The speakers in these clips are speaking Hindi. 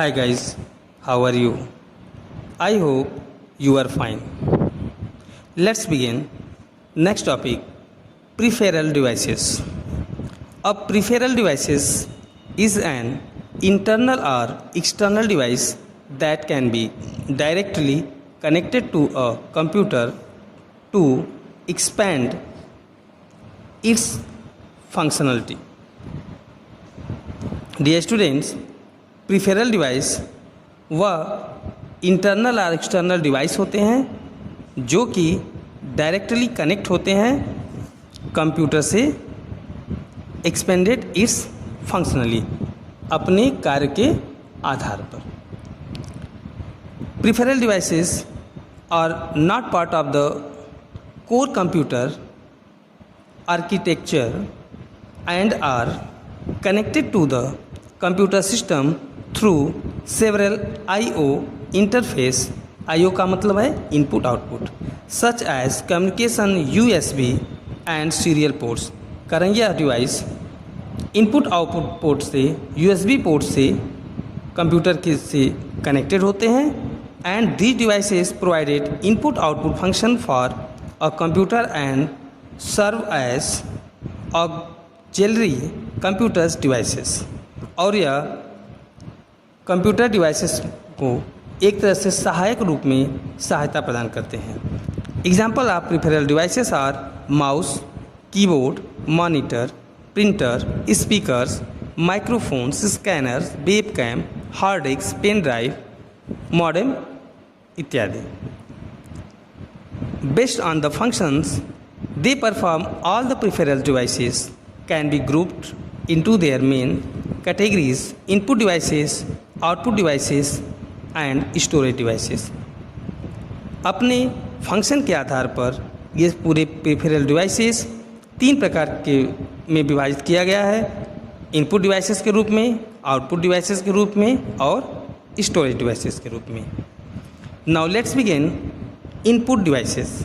Hi guys, how are you? I hope you are fine. Let's begin. Next topic, peripheral devices. A peripheral device is an internal or external device that can be directly connected to a computer to expand its functionality. Dear students, peripheral device वह इंटरनल और एक्सटर्नल डिवाइस होते हैं जो कि डायरेक्टली कनेक्ट होते हैं कंप्यूटर से एक्सपेंडेड इट्स फंक्शनली अपने कार्य के आधार पर. peripheral devices are not part of the core computer architecture and are connected to the computer system through several I/O interface. I/O का मतलब है input output, such as communication USB and serial ports. कारण यह डिवाइस इनपुट आउटपुट पोर्ट से USB पोर्ट से कंप्यूटर के से कनेक्टेड होते हैं. And these devices provided input output function for a computer and serve as auxiliary computers devices. और यह कंप्यूटर डिवाइसेस को एक तरह से सहायक रूप में सहायता प्रदान करते हैं. Example of peripheral devices are mouse, keyboard, monitor, printer, speakers, microphones, scanners, webcam, hard disk, pen drive, modem इत्यादि. Based on the functions they perform, all the peripheral devices can be grouped into their main categories: input devices, output devices and storage devices. अपने फंक्शन के आधार पर ये पूरे peripheral devices तीन प्रकार के में विभाजित किया गया है: इनपुट डिवाइसेस के रूप में, आउटपुट डिवाइसेस के रूप में और स्टोरेज डिवाइसेस के रूप में. Now let's begin. Input devices.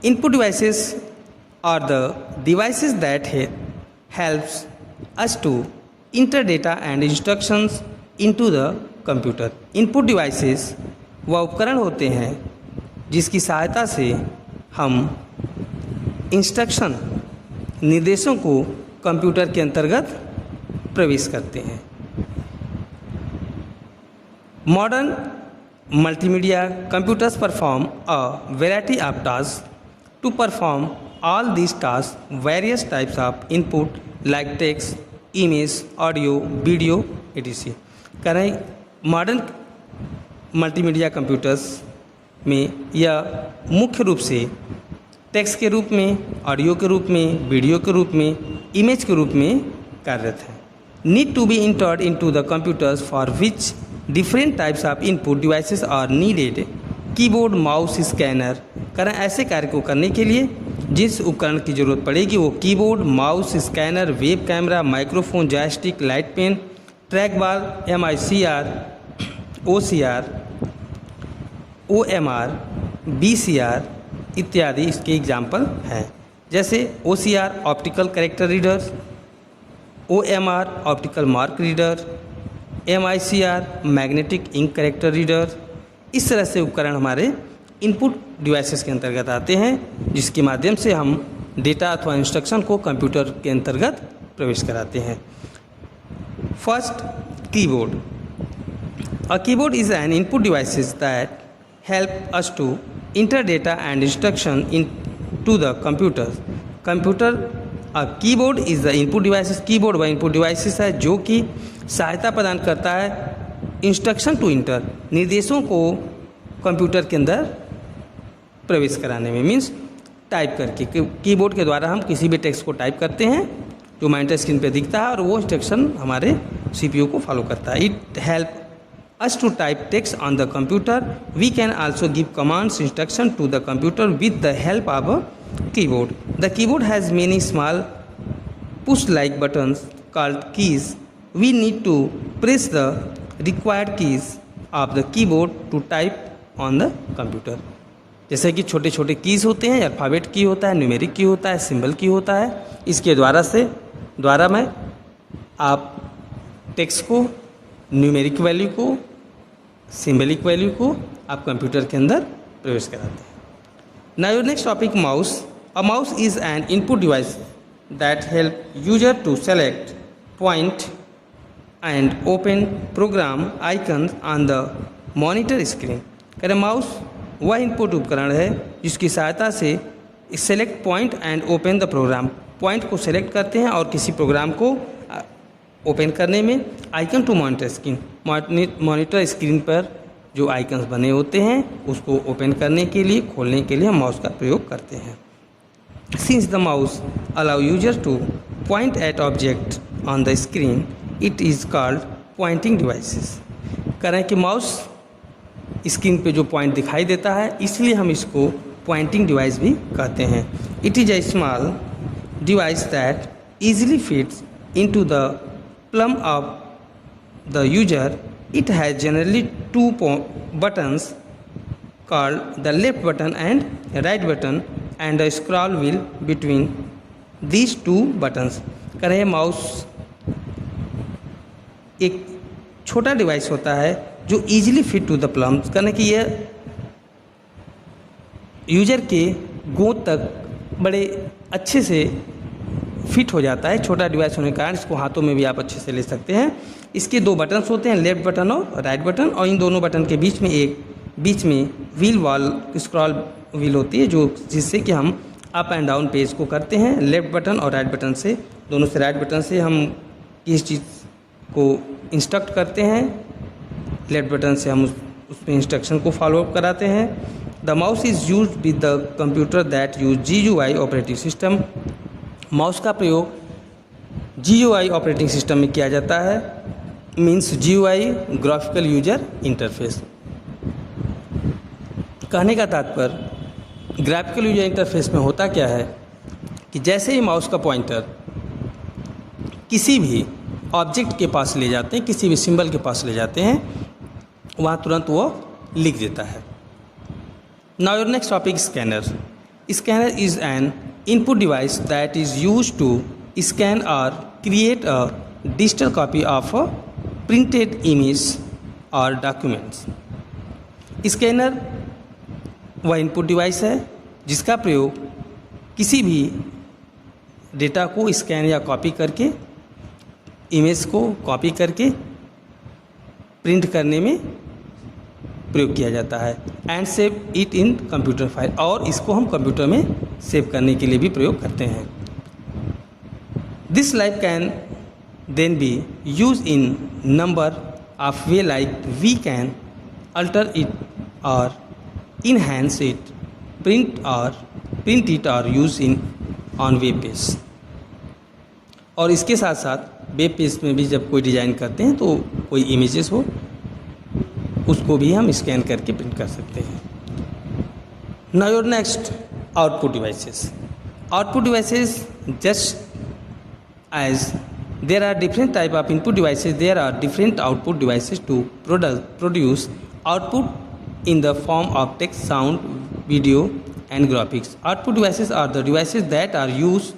Input devices are the devices that helps us to enter data and instructions into the computer. Input devices वह उपकरण होते हैं जिसकी सहायता से हम इंस्ट्रक्शन निर्देशों को कंप्यूटर के अंतर्गत प्रवेश करते हैं. Modern multimedia computers perform a variety of task. To perform all these tasks, various types of input like text, image, audio, video etc. करें मॉडर्न मल्टीमीडिया कंप्यूटर्स में यह मुख्य रूप से टेक्स्ट के रूप में, ऑडियो के रूप में, वीडियो के रूप में, इमेज के रूप में कार्यरत है. Need to be entered into the computers for which different types of input devices are needed. Keyboard, mouse, scanner. करें ऐसे कार्य को करने के लिए जिस उपकरण की ज़रूरत पड़ेगी वो keyboard, mouse, scanner, web camera, microphone, joystick, light pen, trackball, MICR, OCR, OMR, BCR इत्यादि इसके एग्जाम्पल हैं. जैसे OCR optical character readers, OMR optical mark reader, MICR magnetic ink character reader. इस तरह से उपकरण हमारे इनपुट डिवाइसेस के अंतर्गत आते हैं जिसके माध्यम से हम डेटा अथवा इंस्ट्रक्शन को कंप्यूटर के अंतर्गत प्रवेश कराते हैं. First, keyboard. A keyboard is an input devices that help us to enter data and instruction into the computer. A keyboard is the input devices. Keyboard वह इनपुट डिवाइसेस है जो कि सहायता प्रदान करता है इंस्ट्रक्शन टू इंटर, निर्देशों को कंप्यूटर के अंदर प्रवेश कराने में. मीन्स टाइप करके कीबोर्ड के द्वारा हम किसी भी टेक्स्ट को टाइप करते हैं जो मॉनिटर स्क्रीन पे दिखता है और वो इंस्ट्रक्शन हमारे CPU को फॉलो करता है. It help us to type text on the computer. We can also give commands instruction to the computer with the help of a keyboard. The keyboard has many small push like buttons called keys. We need to press the required keys of the keyboard to type on the computer. जैसे कि छोटे छोटे कीज़ होते हैं, अल्फ़ाबेट की होता है, न्यूमेरिक की होता है, सिंबल की होता है. इसके द्वारा में आप टेक्स्ट को न्यूमेरिक वैल्यू को, सिंबलिक वैल्यू को आप कंप्यूटर के अंदर प्रवेश कराते हैं। Now your next topic mouse. A mouse is an input device that help user to select, point and open program icon on the monitor screen. कह रहे माउस वह इनपुट उपकरण है जिसकी सहायता से select, point and open the program, point को सेलेक्ट करते हैं और किसी प्रोग्राम को ओपन करने में icon to monitor screen, monitor screen पर जो आइकन्स बने होते हैं उसको ओपन करने के लिए, खोलने के लिए हम माउस का प्रयोग करते हैं। Since the mouse allow user to point at object on the screen, it is called pointing devices. कह रहे हैं कि माउस स्क्रीन पे जो पॉइंट दिखाई देता है इसलिए हम इसको पॉइंटिंग डिवाइस भी कहते हैं। It is a small device that easily fits into the palm of the user. It has generally two buttons called the left button and right button and a scroll wheel between these two buttons. कह रहे हैं माउस एक छोटा डिवाइस होता है जो easily fit to the palm, कहने कि यह यूजर के गोद तक बड़े अच्छे से फिट हो जाता है। छोटा डिवाइस होने के कारण इसको हाथों में भी आप अच्छे से ले सकते हैं। इसके दो बटन्स होते हैं, लेफ्ट बटन और राइट बटन, और इन दोनों बटन के बीच में व्हील वॉल स्क्रॉल व्हील होती है जो जिससे कि हम अप एंड डाउन पेज को करते हैं। लेफ्ट बटन और राइट बटन से, दोनों से राइट बटन से हम किस चीज़ को इंस्ट्रक्ट करते हैं, लेफ्ट बटन से हम उसमें इंस्ट्रक्शन को फॉलो अप कराते हैं। The mouse is use with the computer that use GUI operating system. Mouse का प्रयोग GUI ऑपरेटिंग सिस्टम में किया जाता है, means GUI graphical user interface. कहने का तात्पर्य ग्राफिकल यूजर इंटरफेस में होता क्या है कि जैसे ही माउस का पॉइंटर किसी भी ऑब्जेक्ट के पास ले जाते हैं, किसी भी सिंबल के पास ले जाते हैं, वहाँ तुरंत वो लिख देता है। Now your next topic scanner. Scanner is an input device that is used to scan or create a digital copy of a printed image or documents. Scanner वह इनपुट डिवाइस है जिसका प्रयोग किसी भी डेटा को स्कैन या कॉपी करके, इमेज को कॉपी करके प्रिंट करने में प्रयोग किया जाता है। And save it in computer file, और इसको हम कंप्यूटर में सेव करने के लिए भी प्रयोग करते हैं। This life can then be use in number of way, like we can alter it और इनहेंस इट, प्रिंट इट और use in on web page. और इसके साथ साथ वेब पेज में भी जब कोई डिज़ाइन करते हैं तो कोई इमेजेस हो उसको भी हम स्कैन करके प्रिंट कर सकते हैं। Now your next output devices. Output devices, just as there are different type of input devices, there are different output devices to produce output in the form of text, sound, video and graphics. Output devices are the devices that are used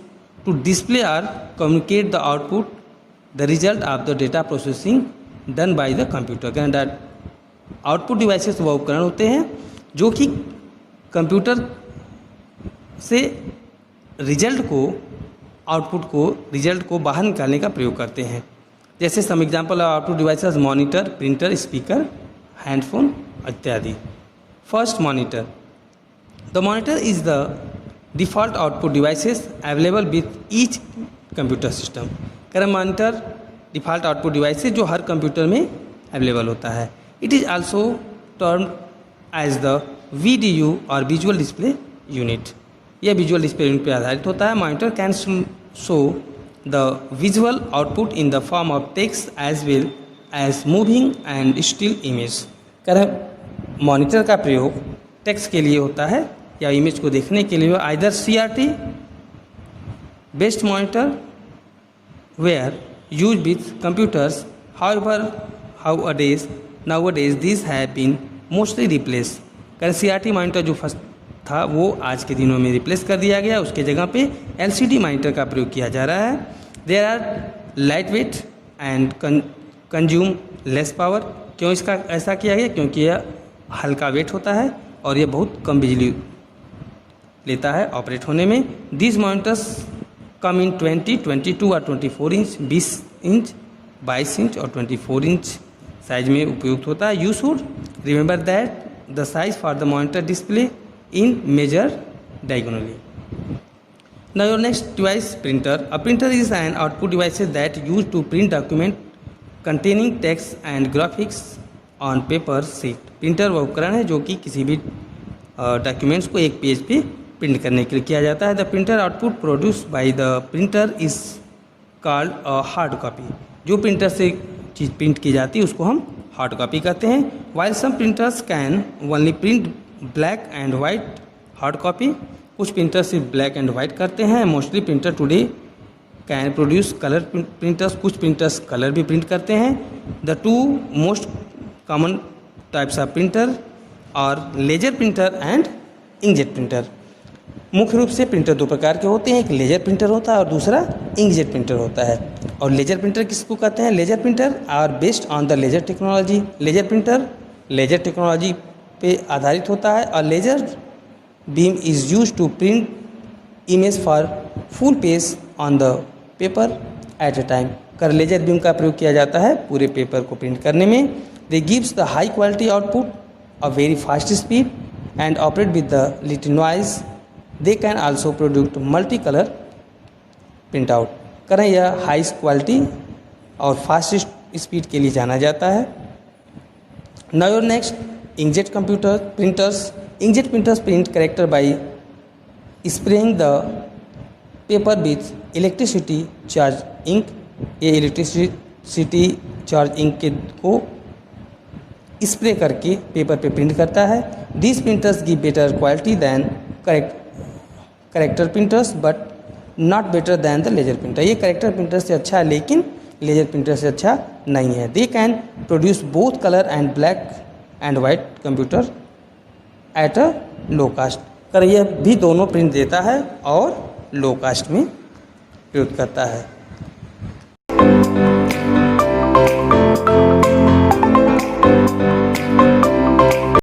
to display or communicate the output, the result of the data processing done by the computer. कहने that आउटपुट डिवाइसेस वह उपकरण होते हैं जो कि कंप्यूटर से रिजल्ट को बाहर निकालने का प्रयोग करते हैं. जैसे some example of output devices monitor, printer, speaker, handphone इत्यादि. First, monitor. The monitor is the default output devices available with each computer system. करें मॉनिटर डिफ़ॉल्ट आउटपुट डिवाइस है जो हर कंप्यूटर में अवेलेबल होता है. It is also termed as the VDU और विजुअल डिस्प्ले यूनिट. यह विजुअल डिस्प्ले यूनिट पर आधारित होता है. Monitor can show the visual output in the form of text as well as moving and still image. करें मॉनिटर का प्रयोग टेक्स्ट के लिए होता है या इमेज को देखने के लिए. Either CRT based monitor were use with computers. nowadays these have been mostly replaced. करें CRT मॉनिटर जो फर्स्ट था वो आज के दिनों में रिप्लेस कर दिया गया. उसके जगह पे LCD मॉनिटर का प्रयोग किया जा रहा है. There are lightweight and consume less power. क्यों इसका ऐसा किया गया? क्योंकि यह हल्का वेट होता है और यह बहुत कम बिजली लेता है ऑपरेट होने में। दिस मॉनिटर्स कम इन 20, 22 और 24 इंच, 20 इंच, 22 इंच और 24 इंच साइज में उपयुक्त होता है। You should remember that the size for the monitor display in measure diagonally. Now your next device, printer. A printer is an output device that used to print document containing text and graphics on paper sheet. Printer वह उपकरण है जो कि किसी भी डॉक्यूमेंट्स को एक पेज पे प्रिंट करने के लिए किया जाता है। The printer output produce by the printer is called a hard copy. जो प्रिंटर से चीज़ प्रिंट की जाती है उसको हम हार्ड कॉपी कहते हैं। While some printers can only print black and white hard copy. कुछ प्रिंटर सिर्फ ब्लैक एंड वाइट करते हैं। Mostly printer today can produce colour printers. कुछ प्रिंटर्स कलर भी प्रिंट करते हैं। The two most common types of printer और laser printer and inkjet printer. मुख्य रूप से प्रिंटर दो प्रकार के होते हैं, एक लेजर प्रिंटर होता है और दूसरा इंकजेट प्रिंटर होता है। और लेजर प्रिंटर किसको कहते हैं? Laser printer are based on the laser technology. Laser printer laser technology पे आधारित होता है और laser beam is use to print image for full page on the paper at a time. कर लेजर बीम का प्रयोग किया जाता है पूरे पेपर को प्रिंट करने में। They gives the high quality output a very fast speed and operate with the little noise. They can also produce multi colour print out. करें यह हाई क्वालिटी और फास्ट स्पीड के लिए जाना जाता है। Now your next inkjet computer printers. Inkjet printers print character by spraying the paper with electricity charge ink. ये इलेक्ट्रिसिटी चार्ज इंक के को स्प्रे करके पेपर पे प्रिंट करता है। This printers give better quality than character printers but not better than the laser printer. ये करेक्टर प्रिंटर से अच्छा है लेकिन लेजर प्रिंटर से अच्छा नहीं है। They can produce both colour and black and white computer at a low cost. कर यह भी दोनों प्रिंट देता है और लो कास्ट में प्रयोग करता है।